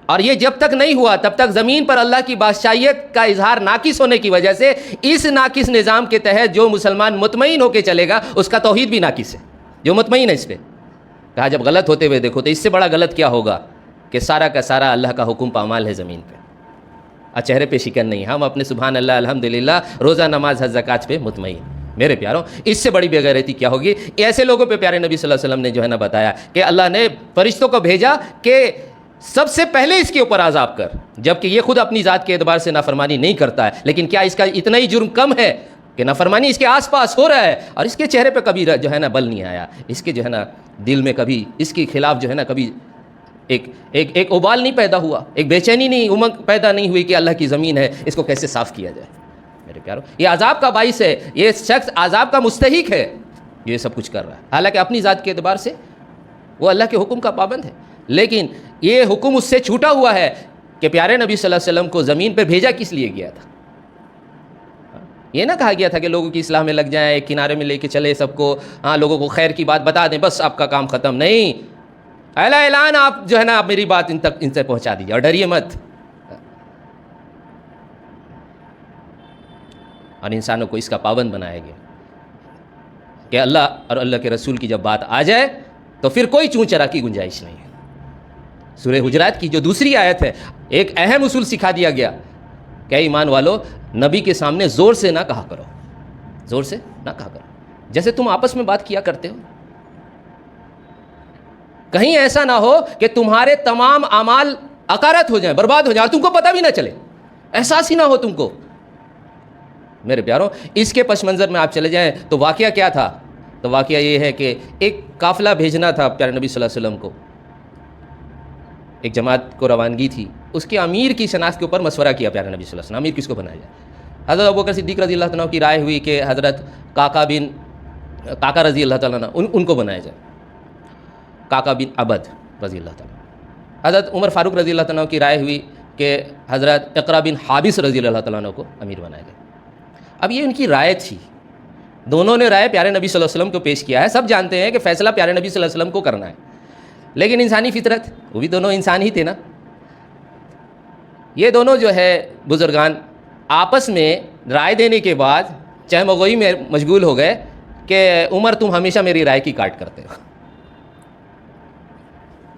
اور یہ جب تک نہیں ہوا تب تک زمین پر اللہ کی بادشاہیت کا اظہار ناقص ہونے کی وجہ سے اس ناقص نظام کے تحت جو مسلمان مطمئن ہو کے چلے گا اس کا توحید بھی ناقص ہے، جو مطمئن ہے اس پہ۔ کہا جب غلط ہوتے ہوئے دیکھو تو اس سے بڑا غلط کیا ہوگا کہ سارا کا سارا اللہ کا حکم پامال ہے زمین پہ، اور چہرے پہ شکن نہیں، ہم اپنے سبحان اللہ الحمدللہ روزہ نماز حج زکوٰۃ پہ مطمئن۔ میرے پیاروں، اس سے بڑی بے غیرتی کیا ہوگی؟ ایسے لوگوں پہ پیارے نبی صلی اللہ علیہ وسلم نے جو ہے نا بتایا کہ اللہ نے فرشتوں کو بھیجا کہ سب سے پہلے اس کے اوپر عذاب کر، جبکہ یہ خود اپنی ذات کے اعتبار سے نافرمانی نہیں کرتا ہے، لیکن کیا اس کا اتنا ہی جرم کم ہے کہ نافرمانی اس کے آس پاس ہو رہا ہے اور اس کے چہرے پہ کبھی جو ہے نا بل نہیں آیا، اس کے جو ہے نا دل میں کبھی اس کے خلاف جو ہے نا کبھی ایک ابال نہیں پیدا ہوا، ایک بے چینی نہیں، امنگ پیدا نہیں ہوئی کہ اللہ کی زمین ہے، اس کو کیسے صاف کیا جائے۔ میرے پیارو، یہ عذاب کا باعث ہے، یہ شخص عذاب کا مستحق ہے، یہ سب کچھ کر رہا ہے، حالانکہ اپنی ذات کے اعتبار سے وہ اللہ کے حکم کا پابند ہے، لیکن یہ حکم اس سے چھوٹا ہوا ہے کہ پیارے نبی صلی اللہ علیہ وسلم کو زمین پہ بھیجا کس لیے گیا تھا؟ یہ نہ کہا گیا تھا کہ لوگوں کی اصلاح میں لگ جائیں، ایک کنارے میں لے کے چلے سب کو، ہاں لوگوں کو خیر کی بات بتا دیں، بس آپ کا کام ختم۔ نہیں، اعلان آپ جو ہے نا آپ میری بات ان سے پہنچا دیجیے اور ڈریے مت۔ اور انسانوں کو اس کا پابند بنایا گیا کہ اللہ اور اللہ کے رسول کی جب بات آ جائے تو پھر کوئی چون چرا کی گنجائش نہیں ہے۔ سورہ حجرات کی جو دوسری آیت ہے، ایک اہم اصول سکھا دیا گیا کہ ایمان والو، نبی کے سامنے زور سے نہ کہا کرو، زور سے نہ کہا کرو، جیسے تم آپس میں بات کیا کرتے ہو۔ کہیں ایسا نہ ہو کہ تمہارے تمام اعمال اکارت ہو جائیں، برباد ہو جائیں اور تم کو پتہ بھی نہ چلے، احساس ہی نہ ہو تم کو۔ میرے پیاروں، اس کے پس منظر میں آپ چلے جائیں تو واقعہ کیا تھا؟ تو واقعہ یہ ہے کہ ایک قافلہ بھیجنا تھا پیارے نبی صلی اللہ علیہ وسلم کو، ایک جماعت کو روانگی تھی، اس کے امیر کی شناخت کے اوپر مشورہ کیا پیارے نبی صلی اللہ علیہ وسلم، امیر کس کو بنایا جائے؟ حضرت ابوبکر صدیق رضی اللہ تعالیٰ کی رائے ہوئی کہ حضرت کاکا رضی اللہ تعالیٰ ان کو بنایا جائے، کاکا بن عبد رضی اللہ تعالیٰ۔ حضرت عمر فاروق رضی اللہ تعالیٰ کی رائے ہوئی کہ حضرت اقرا بن حابس رضی اللہ تعالیٰ کو امیر بنایا جائے۔ اب یہ ان کی رائے تھی، دونوں نے رائے پیارے نبی صلی اللہ علیہ وسلم کو پیش کیا ہے، سب جانتے ہیں کہ فیصلہ پیارے نبی صلی اللہ علیہ وسلم کو کرنا ہے، لیکن انسانی فطرت، وہ بھی دونوں انسان ہی تھے نا، یہ دونوں جو ہے بزرگان آپس میں رائے دینے کے بعد چہم گوئی میں مشغول ہو گئے کہ عمر تم ہمیشہ میری رائے کی کاٹ کرتے ہو،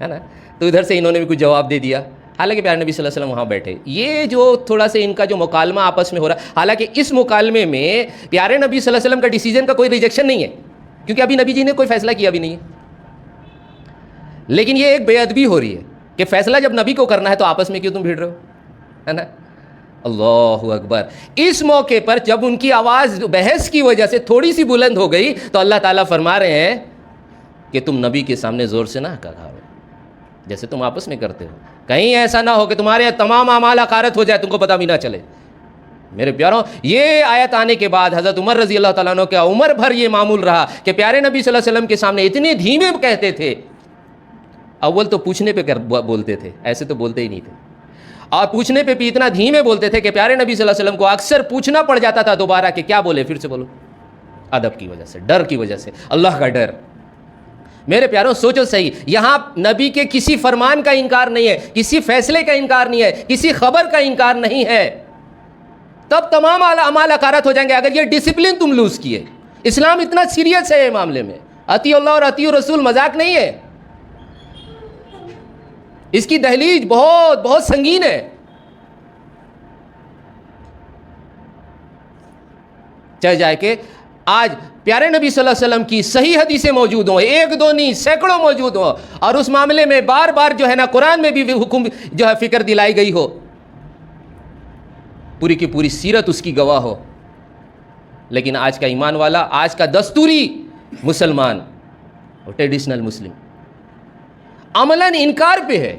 ہے نا؟ تو ادھر سے انہوں نے بھی کچھ جواب دے دیا، حالانکہ پیارے نبی صلی اللہ علیہ وسلم وہاں بیٹھے۔ یہ جو تھوڑا سا ان کا جو مکالمہ آپس میں ہو رہا ہے، حالانکہ اس مکالمے میں پیارے نبی صلی اللہ علیہ وسلم کا ڈیسیجن کا کوئی ریجیکشن نہیں ہے، کیونکہ ابھی نبی جی نے کوئی فیصلہ کیا بھی نہیں ہے، لیکن یہ ایک بے ادبی ہو رہی ہے کہ فیصلہ جب نبی کو کرنا ہے تو آپس میں کیوں تم بھیڑ رہے ہو، ہے نا؟ اللہ اکبر۔ اس موقع پر جب ان کی آواز بحث کی وجہ سے تھوڑی سی بلند ہو گئی تو اللہ تعالیٰ فرما رہے ہیں کہ تم نبی کے سامنے زور سے نہ کہا جیسے تم آپس میں کرتے ہو، کہیں ایسا نہ ہو کہ تمہارے تمام اعمال اکارت ہو جائے، تم کو پتہ بھی نہ چلے۔ میرے پیاروں، یہ آیت آنے کے بعد حضرت عمر رضی اللہ تعالیٰ عنہ کا عمر بھر یہ معمول رہا کہ پیارے نبی صلی اللہ علیہ وسلم کے سامنے اتنے دھیمے کہتے تھے، اول تو پوچھنے پہ بولتے تھے، ایسے تو بولتے ہی نہیں تھے، اور پوچھنے پہ بھی اتنا دھیمے بولتے تھے کہ پیارے نبی صلی اللہ علیہ وسلم کو اکثر پوچھنا پڑ جاتا تھا دوبارہ کہ کیا بولے، پھر سے بولو، ادب کی وجہ سے، ڈر کی وجہ سے، اللہ کا ڈر۔ میرے پیاروں سوچو صحیح، یہاں نبی کے کسی فرمان کا انکار نہیں ہے، کسی فیصلے کا انکار نہیں ہے، کسی خبر کا انکار نہیں ہے، تب تمام اعمال اکارت ہو جائیں گے اگر یہ ڈسپلن تم لوز کیے۔ اسلام اتنا سیریس ہے یہ معاملے میں، اطیع اللہ اور اطیع الرسول مذاق نہیں ہے، اس کی دہلیز بہت بہت سنگین ہے۔ چاہے جائے کہ آج پیارے نبی صلی اللہ علیہ وسلم کی صحیح حدیثیں موجود ہوں، ایک دو نہیں سینکڑوں موجود ہوں، اور اس معاملے میں بار بار جو ہے نا قرآن میں بھی حکم جو ہے فکر دلائی گئی ہو، پوری کی پوری سیرت اس کی گواہ ہو، لیکن آج کا ایمان والا، آج کا دستوری مسلمان، ٹریڈیشنل مسلم، عملاً انکار پہ ہے۔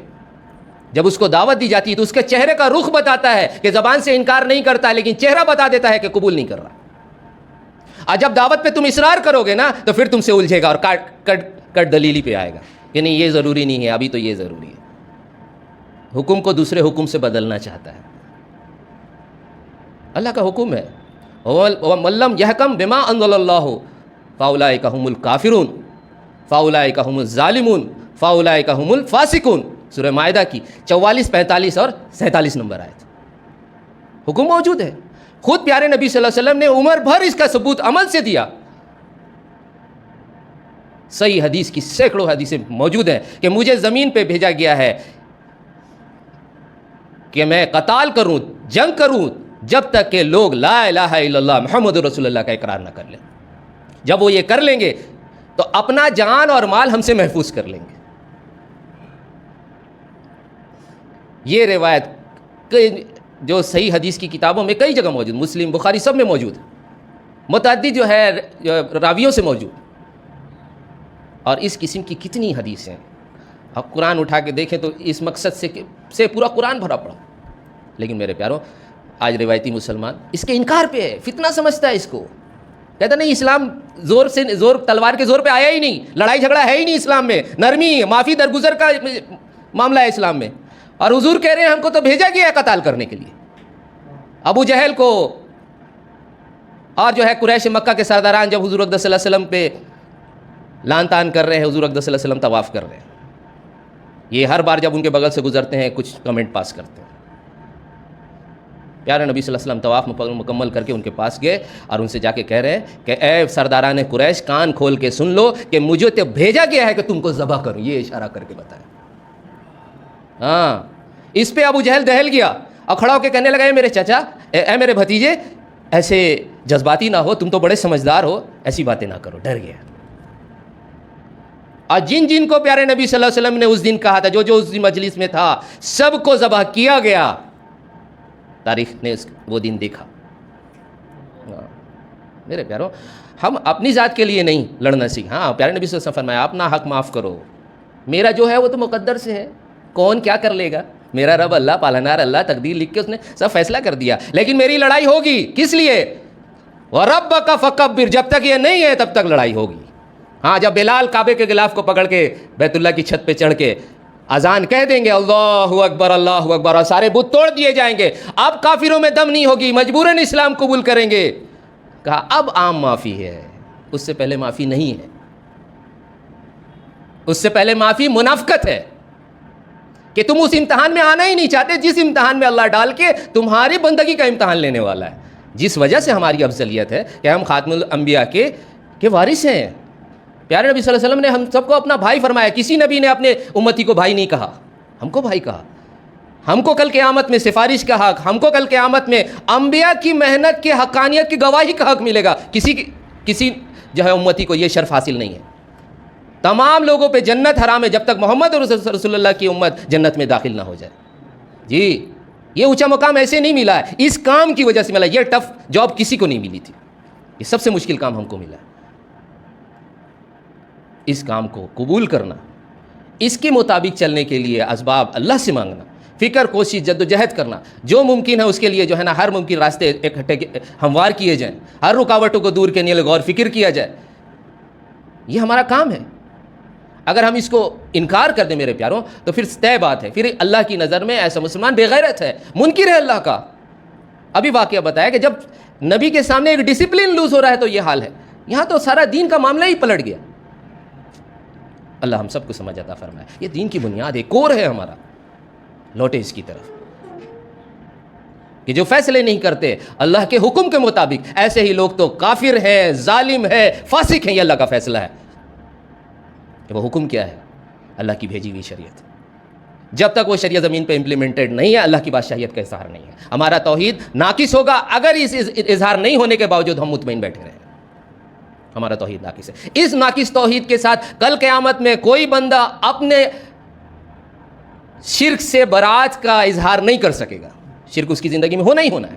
جب اس کو دعوت دی جاتی ہے تو اس کے چہرے کا رخ بتاتا ہے کہ زبان سے انکار نہیں کرتا، لیکن چہرہ بتا دیتا ہے کہ قبول نہیں کر رہا۔ اور جب دعوت پہ تم اصرار کرو گے نا تو پھر تم سے الجھے گا اور کٹ دلیلی پہ آئے گا کہ نہیں یہ ضروری نہیں ہے، ابھی تو یہ ضروری ہے، حکم کو دوسرے حکم سے بدلنا چاہتا ہے۔ اللہ کا حکم ہے، وَمَن لَّمْ يَحْكَمْ بِمَا أَنزَلَ اللَّهُ فَأُولَٰئِكَ هُمُ الْكَافِرُونَ فَأُولَٰئِكَ هُمُ الظَّالِمُونَ فَأُولَٰئِكَ هُمُ الْفَاسِقُونَ۔ سورہ مائدہ کی 44, 45 اور 47 نمبر آیت. حکم موجود ہے. خود پیارے نبی صلی اللہ علیہ وسلم نے عمر بھر اس کا ثبوت عمل سے دیا. صحیح حدیث کی سینکڑوں حدیثیں موجود ہیں کہ مجھے زمین پہ بھیجا گیا ہے کہ میں قتال کروں, جنگ کروں, جب تک کہ لوگ لا الہ الا اللہ محمد رسول اللہ کا اقرار نہ کر لیں. جب وہ یہ کر لیں گے تو اپنا جان اور مال ہم سے محفوظ کر لیں گے. یہ روایت جو صحیح حدیث کی کتابوں میں کئی جگہ موجود, مسلم, بخاری, سب میں موجود, متعدد جو ہے راویوں سے موجود. اور اس قسم کی کتنی حدیث ہیں. اب قرآن اٹھا کے دیکھیں تو اس مقصد سے پورا قرآن بھرا پڑا. لیکن میرے پیاروں, آج روایتی مسلمان اس کے انکار پہ ہے, فتنہ سمجھتا ہے اس کو. کہتا نہیں اسلام زور تلوار کے زور پہ آیا ہی نہیں, لڑائی جھگڑا ہے ہی نہیں اسلام میں, نرمی, معافی درگزر کا معاملہ ہے اسلام میں. اور حضور کہہ رہے ہیں ہم کو تو بھیجا گیا ہے قتال کرنے کے لیے. ابو جہل کو اور جو ہے قریش مکہ کے سرداران جب حضور اقدس صلی اللہ علیہ وسلم پہ لان تان کر رہے ہیں, حضور اقدس صلی اللہ علیہ وسلم طواف کر رہے ہیں, یہ ہر بار جب ان کے بغل سے گزرتے ہیں کچھ کمنٹ پاس کرتے ہیں. پیارے نبی صلی اللہ علیہ وسلم طواف مکمل کر کے ان کے پاس گئے اور ان سے جا کے کہہ رہے ہیں کہ اے سرداران قریش, کان کھول کے سن لو کہ مجھے تو بھیجا گیا ہے کہ تم کو ذبح کروں. یہ اشارہ کر کے بتائیں. ہاں, اس پہ ابو جہل دہل گیا اور کھڑا ہو کے کہنے لگا اے میرے چچا, اے میرے بھتیجے, ایسے جذباتی نہ ہو, تم تو بڑے سمجھدار ہو, ایسی باتیں نہ کرو. ڈر گیا. اور جن کو پیارے نبی صلی اللہ علیہ وسلم نے اس دن کہا تھا, جو اس دن مجلس میں تھا, سب کو ذبح کیا گیا. تاریخ نے وہ دن دیکھا. میرے پیاروں, ہم اپنی ذات کے لیے نہیں لڑنا سیکھ. ہاں, پیارے نبی صلی اللہ علیہ وسلم فرمایا اپنا حق معاف کرو, میرا جو ہے وہ تو مقدر سے ہے, کون کیا کر لے گا, میرا رب اللہ, پالنہار اللہ, تقدیر لکھ کے اس نے سب فیصلہ کر دیا. لیکن میری لڑائی ہوگی, کس لیے؟ وَرَبَّكَ فَكَبِّرْ, جب تک یہ نہیں ہے تب تک لڑائی ہوگی. ہاں, جب بلال کعبے کے غلاف کو پکڑ کے بیت اللہ کی چھت پہ چڑھ کے اذان کہہ دیں گے اللہ اکبر اللہ اکبر, اور سارے بت توڑ دیے جائیں گے, اب کافروں میں دم نہیں ہوگی, مجبوراً اسلام قبول کریں گے. کہا اب عام معافی ہے, اس سے پہلے معافی نہیں ہے. اس سے پہلے معافی منافقت ہے کہ تم اس امتحان میں آنا ہی نہیں چاہتے جس امتحان میں اللہ ڈال کے تمہاری بندگی کا امتحان لینے والا ہے. جس وجہ سے ہماری افضلیت ہے کہ ہم خاتم الانبیاء کے وارث ہیں. پیارے نبی صلی اللہ علیہ وسلم نے ہم سب کو اپنا بھائی فرمایا. کسی نبی نے اپنے امتی کو بھائی نہیں کہا, ہم کو بھائی کہا. ہم کو کل قیامت میں سفارش کا حق, ہم کو کل قیامت میں انبیاء کی محنت کی حقانیت کی گواہی کا حق ملے گا. کسی جو ہے امتی کو یہ شرف حاصل نہیں ہے. تمام لوگوں پہ جنت حرام ہے جب تک محمد رسول اللہ کی امت جنت میں داخل نہ ہو جائے. جی, یہ اونچا مقام ایسے نہیں ملا ہے, اس کام کی وجہ سے ملا. یہ ٹف جاب کسی کو نہیں ملی تھی, یہ سب سے مشکل کام ہم کو ملا ہے. اس کام کو قبول کرنا, اس کے مطابق چلنے کے لیے اسباب اللہ سے مانگنا, فکر, کوشش, جد و جہد کرنا, جو ممکن ہے اس کے لیے جو ہے نا ہر ممکن راستے اکٹھے ہموار کیے جائیں, ہر رکاوٹوں کو دور کرنے کے لیے غور فکر کیا جائے. یہ ہمارا کام ہے. اگر ہم اس کو انکار کر دیں میرے پیاروں تو پھر طے بات ہے, پھر اللہ کی نظر میں ایسا مسلمان بے غیرت ہے, منکر ہے اللہ کا. ابھی واقعہ بتایا کہ جب نبی کے سامنے ایک ڈسپلن لوز ہو رہا ہے تو یہ حال ہے. یہاں تو سارا دین کا معاملہ ہی پلٹ گیا. اللہ ہم سب کو سمجھ عطا فرمائے. یہ دین کی بنیاد ہے, کور ہے ہمارا. لوٹے اس کی طرف کہ جو فیصلے نہیں کرتے اللہ کے حکم کے مطابق, ایسے ہی لوگ تو کافر ہیں, ظالم ہے, فاسق ہیں. یہ اللہ کا فیصلہ ہے کہ وہ حکم کیا ہے, اللہ کی بھیجی ہوئی شریعت. جب تک وہ شریعت زمین پہ امپلیمنٹڈ نہیں ہے اللہ کی بادشاہیت کا اظہار نہیں ہے. ہمارا توحید ناقص ہوگا اگر اس اظہار نہیں ہونے کے باوجود ہم مطمئن بیٹھے رہیں. ہمارا توحید ناقص ہے. اس ناقص توحید کے ساتھ کل قیامت میں کوئی بندہ اپنے شرک سے برات کا اظہار نہیں کر سکے گا. شرک اس کی زندگی میں ہونا ہی ہونا ہے,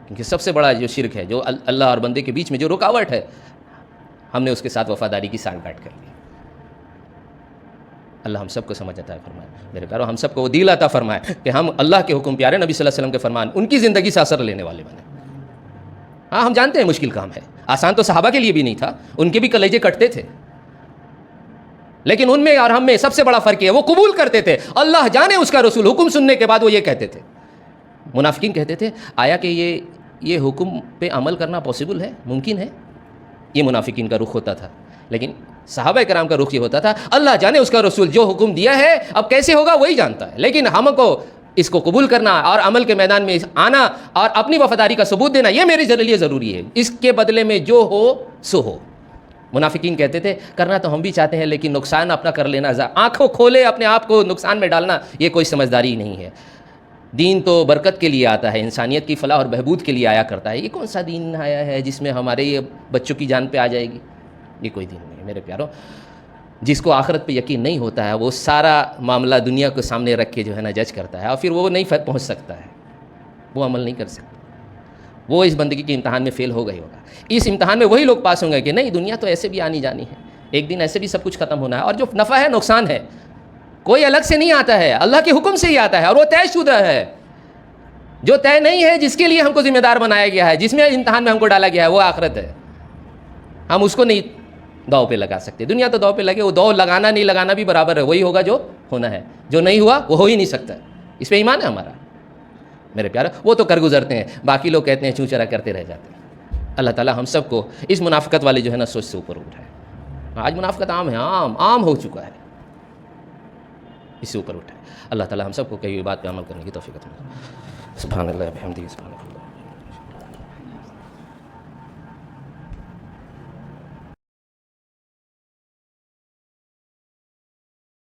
کیونکہ سب سے بڑا جو شرک ہے, جو اللہ اور بندے کے بیچ میں جو رکاوٹ ہے, ہم نے اس کے ساتھ وفاداری کی سانٹھ گانٹھ کر لی. اللہ ہم سب کو سمجھ عطا فرمائے. میرے پیاروں, ہم سب کو وہ دل عطا فرمائے کہ ہم اللہ کے حکم, پیارے نبی صلی اللہ علیہ وسلم کے فرمان, ان کی زندگی سے اثر لینے والے بنے. ہاں, ہم جانتے ہیں مشکل کام ہے, آسان تو صحابہ کے لیے بھی نہیں تھا, ان کے بھی کلیجے کٹتے تھے, لیکن ان میں اور ہم میں سب سے بڑا فرق ہے وہ قبول کرتے تھے. اللہ جانے اس کا رسول, حکم سننے کے بعد وہ یہ کہتے تھے. منافقین کہتے تھے آیا کہ یہ حکم پہ عمل کرنا پاسبل ہے, ممکن ہے؟ یہ منافقین کا رخ ہوتا تھا. لیکن صحابہ کرام کا رخ یہ ہوتا تھا اللہ جانے اس کا رسول جو حکم دیا ہے اب کیسے ہوگا وہی جانتا ہے، لیکن ہم کو اس کو قبول کرنا اور عمل کے میدان میں آنا اور اپنی وفاداری کا ثبوت دینا یہ میرے لیے ضروری ہے، اس کے بدلے میں جو ہو سو ہو۔ منافقین کہتے تھے کرنا تو ہم بھی چاہتے ہیں لیکن نقصان اپنا کر لینا، آنکھوں کھولے اپنے آپ کو نقصان میں ڈالنا یہ کوئی سمجھداری نہیں ہے۔ دین تو برکت کے لیے آتا ہے، انسانیت کی فلاح اور بہبود کے لیے آیا کرتا ہے۔ یہ کون سا دین آیا ہے جس میں ہمارے یہ بچوں کی جان پہ آ جائے گی؟ یہ کوئی دین نہیں ہے میرے پیاروں۔ جس کو آخرت پہ یقین نہیں ہوتا ہے وہ سارا معاملہ دنیا کو سامنے رکھ کے جو ہے نا جج کرتا ہے، اور پھر وہ نہیں پہنچ سکتا ہے، وہ عمل نہیں کر سکتا، وہ اس بندگی کے امتحان میں فیل ہوگا ہی ہوگا۔ اس امتحان میں وہی لوگ پاس ہوں گے کہ نہیں دنیا تو ایسے بھی آنی جانی ہے، ایک دن ایسے بھی سب کچھ ختم ہونا ہے، اور جو نفع ہے نقصان ہے کوئی الگ سے نہیں آتا ہے، اللہ کے حکم سے ہی آتا ہے، اور وہ طے شدہ ہے۔ جو طے نہیں ہے، جس کے لیے ہم کو ذمہ دار بنایا گیا ہے، جس میں امتحان میں ہم کو ڈالا گیا ہے، وہ آخرت ہے۔ ہم اس کو نہیں داؤ پہ لگا سکتے۔ دنیا تو داؤ پہ لگے، وہ داؤ لگانا نہیں لگانا بھی برابر ہے، وہی ہوگا جو ہونا ہے، جو نہیں ہوا وہ ہو ہی نہیں سکتا۔ اس پہ ایمان ہے ہمارا میرے پیارے۔ وہ تو کر گزرتے ہیں، باقی لوگ کہتے ہیں چوں چرا کرتے رہ جاتے ہیں۔ اللہ تعالیٰ ہم سب کو اس منافقت والے جو ہے نا سوچ سے اوپر اٹھائے۔ آج منافقت عام ہے، عام ہو چکا ہے، اس سے اوپر اٹھائے۔ اللہ تعالیٰ ہم سب کو کئی بات پہ عمل کرنے کی توفیق عطا فرمائے۔ سبحان اللہ بحمدہ، سبحان اللہ۔